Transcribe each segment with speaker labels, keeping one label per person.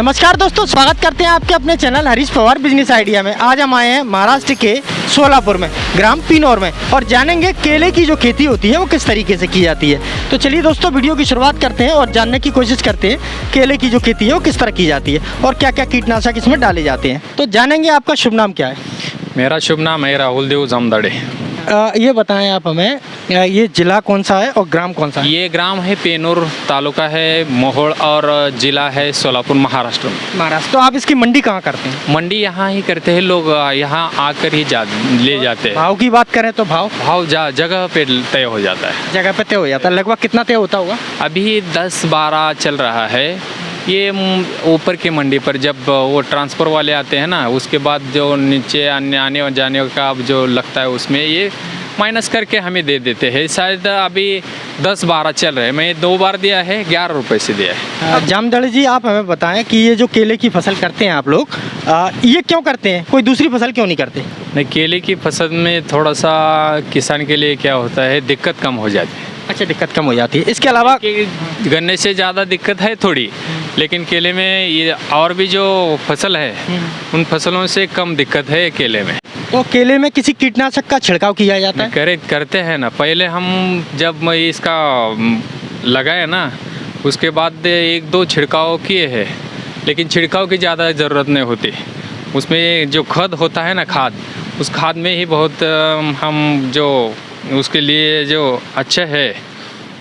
Speaker 1: नमस्कार दोस्तों, स्वागत करते हैं आपके अपने channel Harish Pawar business idea में। आज हम आए हैं महाराष्ट्र के सोलापुर में, ग्राम पिनौर में, और जानेंगे केले की जो खेती होती है वो किस तरीके से की जाती है। तो चलिए दोस्तों, वीडियो की शुरुआत करते हैं और जानने की कोशिश करते हैं केले की जो खेती है वो किस तरह की जाती है और क्या क्या कीटनाशक इसमें डाले जाते हैं। तो जानेंगे, आपका शुभ नाम क्या है?
Speaker 2: मेरा शुभ नाम है राहुल देव जमदड़े।
Speaker 1: ये बताएं आप हमें, ये जिला कौन सा है और ग्राम कौन सा है?
Speaker 2: ये ग्राम है पेनूर, तालुका है मोहोळ और जिला है सोलापुर, महाराष्ट्र में।
Speaker 1: महाराष्ट्र। तो आप इसकी मंडी कहाँ करते हैं?
Speaker 2: मंडी यहाँ ही करते हैं, लोग यहाँ आकर ही ले जाते हैं।
Speaker 1: भाव की बात करें तो भाव
Speaker 2: जगह पे तय हो जाता है।
Speaker 1: जगह पे तय हो जाता है। लगभग कितना तय होता होगा?
Speaker 2: अभी 10-12 चल रहा है। ये ऊपर की मंडी पर जब वो ट्रांसफ़र वाले आते हैं ना, उसके बाद जो नीचे आने जाने का जो लगता है उसमें ये माइनस करके हमें दे देते हैं। शायद अभी 10-12 चल रहे हैं। मैं 2 बार दिया है, 11 रुपये से दिया है।
Speaker 1: जामदड़े जी, आप हमें बताएं कि ये जो केले की फसल करते हैं आप लोग, ये क्यों करते हैं? कोई दूसरी फसल क्यों नहीं करते?
Speaker 2: नहीं, केले की फसल में थोड़ा सा किसान के लिए क्या होता है, दिक्कत कम हो जाती है।
Speaker 1: अच्छा, दिक्कत कम हो जाती है। इसके अलावा
Speaker 2: गन्ने से ज़्यादा दिक्कत है थोड़ी, लेकिन केले में ये और भी जो फसल है उन फसलों से कम दिक्कत है केले में।
Speaker 1: तो केले में किसी कीटनाशक का छिड़काव किया जाता है?
Speaker 2: करते हैं ना। पहले हम जब इसका लगाए ना, उसके बाद 1-2 छिड़काव किए हैं, लेकिन छिड़काव की ज़्यादा ज़रूरत नहीं होती। उसमें जो खाद होता है ना, उस खाद में ही बहुत हम जो उसके लिए जो अच्छे है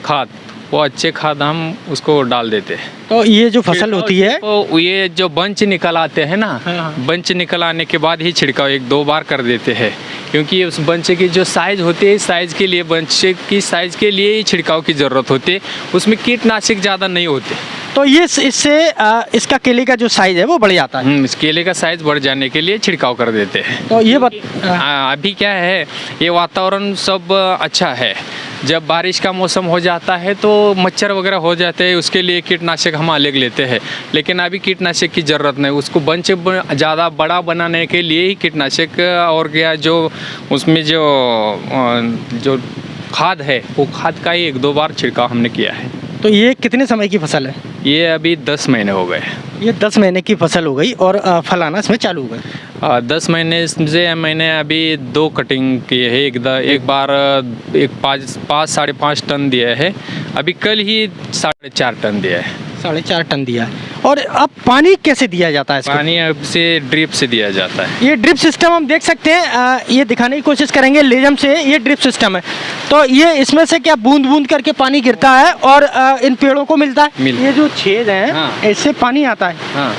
Speaker 2: खाद, वो अच्छे खाद हम उसको डाल देते हैं।
Speaker 1: तो ये जो फसल होती है,
Speaker 2: तो ये जो बंच निकल आते हैं ना, बंच निकल आने के बाद ही छिड़काव 1-2 बार कर देते हैं, क्योंकि उस बंच की जो साइज़ होती है, साइज़ के लिए, बंच की साइज़ के लिए ही छिड़काव की ज़रूरत होती है। उसमें कीटनाशक ज़्यादा नहीं होते।
Speaker 1: तो ये इससे इसका केले का जो साइज़ है वो बढ़ जाता है।
Speaker 2: इस केले का साइज़ बढ़ जाने के लिए छिड़काव कर देते हैं।
Speaker 1: तो ये
Speaker 2: अभी क्या है, ये वातावरण सब अच्छा है। जब बारिश का मौसम हो जाता है तो मच्छर वगैरह हो जाते हैं, उसके लिए कीटनाशक हम अलग लेते हैं। लेकिन अभी कीटनाशक की ज़रूरत नहीं। उसको बंच ज़्यादा बड़ा बनाने के लिए ही कीटनाशक और क्या जो उसमें जो खाद है, वो खाद का ही 1-2 बार छिड़काव हमने किया है।
Speaker 1: तो ये कितने समय की फसल है?
Speaker 2: ये अभी 10 महीने हो गए।
Speaker 1: ये 10 महीने की फसल हो गई और फल आना इसमें चालू हो गए।
Speaker 2: 10 महीने से मैंने अभी 2 कटिंग किए हैं। एक बार 5-5.5 टन दिया है। अभी कल ही 4.5 टन दिया है।
Speaker 1: 4.5 टन दिया है। और अब पानी कैसे दिया जाता है इसको?
Speaker 2: पानी अब से ड्रिप से दिया जाता है।
Speaker 1: ये ड्रिप सिस्टम हम देख सकते हैं, ये दिखाने की कोशिश करेंगे लेजम से। ये ड्रिप सिस्टम है, तो ये इसमें से क्या बूंद बूंद करके पानी गिरता है और इन पेड़ों को मिलता है। ये जो छेद है,
Speaker 2: हाँ।
Speaker 1: इससे पानी आता है।
Speaker 2: हाँ,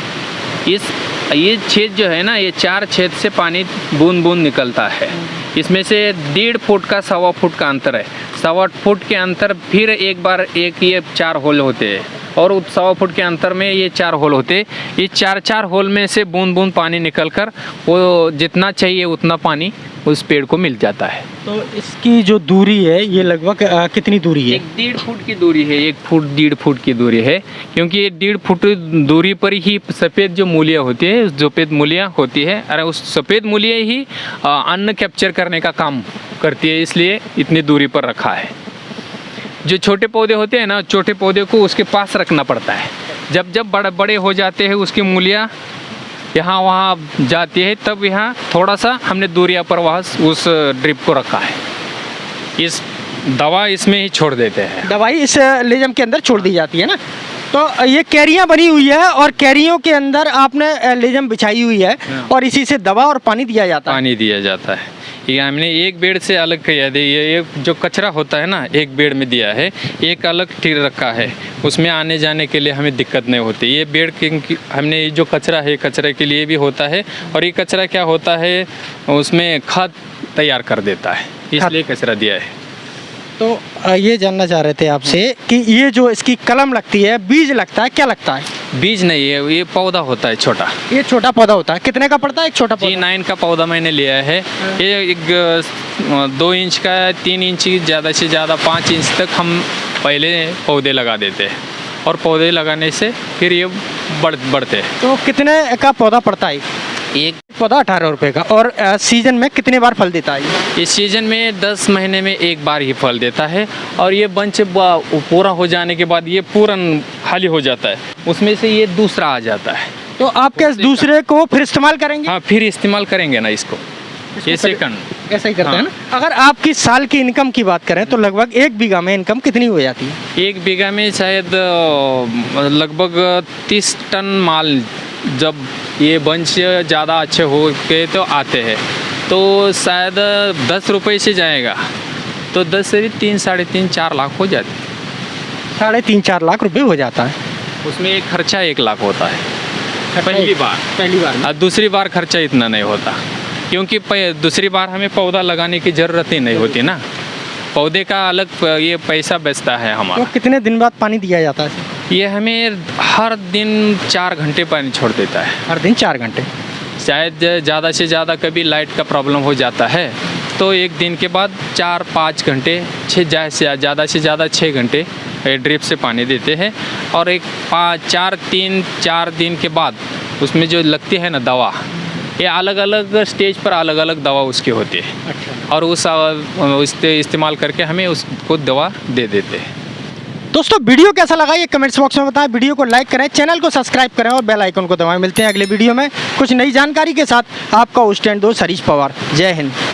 Speaker 2: ये छेद जो है ना, ये 4 छेद से पानी बूंद बूंद निकलता है। इसमें से 1.5 फुट का 1.25 फुट का अंतर है। 1.25 फुट के अंतर फिर एक बार ये 4 होल होते हैं, और 1.25 फुट के अंतर में ये 4 होल होते। ये 4 होल में से बूंद बूंद पानी निकलकर वो जितना चाहिए उतना पानी उस पेड़ को मिल जाता है।
Speaker 1: तो इसकी जो दूरी है, ये लगभग कितनी दूरी है?
Speaker 2: 1-1.5 फुट की दूरी है। 1 फुट 1.5 फुट की दूरी है, क्योंकि ये 1.5 फुट दूरी पर ही सफ़ेद जो मूलियाँ होती है, सफ़ेद मूलियाँ होती है, अरे उस सफ़ेद मूलियाँ ही अन्न कैप्चर करने का काम करती है, इसलिए इतनी दूरी पर रखा है। जो छोटे पौधे होते हैं ना, छोटे पौधे को उसके पास रखना पड़ता है। जब बड़े हो जाते हैं, उसकी मूलियाँ यहाँ वहाँ जाती है, तब यहाँ थोड़ा सा हमने दूरिया पर वहाँ उस ड्रिप को रखा है। इस दवा इसमें ही छोड़ देते हैं।
Speaker 1: दवाई इस लेजम के अंदर छोड़ दी जाती है ना। तो ये कैरियाँ बनी हुई है और कैरियों के अंदर आपने लेजम बिछाई हुई है, और इसी से दवा और पानी दिया जाता है।
Speaker 2: पानी दिया जाता है। ये हमने एक बेड से अलग किया है। ये जो कचरा होता है ना, एक बेड में दिया है, एक अलग ठीक रखा है। उसमें आने जाने के लिए हमें दिक्कत नहीं होती। ये बेड हमने जो कचरा है, कचरे के लिए भी होता है, और ये कचरा क्या होता है, उसमें खाद तैयार कर देता है, इसलिए कचरा दिया है।
Speaker 1: तो ये जानना चाह रहे थे आपसे कि ये जो इसकी कलम लगती है, बीज लगता है, क्या लगता है?
Speaker 2: बीज नहीं है, ये पौधा होता है छोटा।
Speaker 1: ये छोटा पौधा होता है। कितने का पड़ता है एक छोटा पौधा?
Speaker 2: G9 का पौधा मैंने लिया है। ये 2 इंच का, 3 इंच, ज़्यादा से ज़्यादा 5 इंच तक हम पहले पौधे लगा देते हैं, और पौधे लगाने से फिर ये बढ़ते हैं।
Speaker 1: तो कितने का पौधा पड़ता है?
Speaker 2: एक
Speaker 1: पौधा 18 रुपये का। और सीजन में कितने बार फल देता है?
Speaker 2: इस सीजन में 10 महीने में एक बार ही फल देता है, और ये बंच पूरा हो जाने के बाद ये पूरन खाली हो जाता है, उसमें से ये दूसरा आ जाता है।
Speaker 1: तो आपके इस दूसरे को फिर इस्तेमाल करेंगे?
Speaker 2: हाँ, फिर इस्तेमाल करेंगे ना इसको, ये सेकंड।
Speaker 1: ऐसा ही करते
Speaker 2: हाँ।
Speaker 1: हैं ना। अगर आपकी साल की इनकम की बात करें तो लगभग 1 बीघा में इनकम कितनी हो जाती है?
Speaker 2: 1 बीघा में शायद लगभग 30 टन माल, जब ये बंच ज़्यादा अच्छे हो के तो आते हैं तो शायद 10 रुपये से जाएगा, तो 10 से भी 3, साढ़े 3, 4 लाख हो जाती है।
Speaker 1: 3.5-4 लाख रुपए हो जाता है।
Speaker 2: उसमें एक खर्चा 1 लाख होता है पहली बार, और दूसरी बार खर्चा इतना नहीं होता, क्योंकि दूसरी बार हमें पौधा लगाने की ज़रूरत ही नहीं होती ना, पौधे का अलग ये पैसा बचता है हमारा।
Speaker 1: तो कितने दिन बाद पानी दिया जाता है?
Speaker 2: ये हमें हर दिन 4 घंटे पानी छोड़ देता है।
Speaker 1: हर दिन 4 घंटे?
Speaker 2: शायद ज़्यादा से ज़्यादा कभी लाइट का प्रॉब्लम हो जाता है तो एक दिन के बाद 4-5 घंटे, 6 ज़्यादा से ज़्यादा 6 घंटे ड्रिप से पानी देते हैं। और एक 4 दिन के बाद उसमें जो लगती है ना दवा, ये अलग अलग स्टेज पर अलग अलग दवा उसकी होती है।
Speaker 1: अच्छा।
Speaker 2: और उस इस्तेमाल करके हमें उसको दवा दे देते हैं।
Speaker 1: दोस्तों वीडियो कैसा लगा ये कमेंट्स बॉक्स में बताएं, वीडियो को लाइक करें, चैनल को सब्सक्राइब करें और बेल आइकन को दबाएं। मिलते हैं अगले वीडियो में कुछ नई जानकारी के साथ। आपका होस्ट एंड दोस्त हरीश पवार। जय हिंद।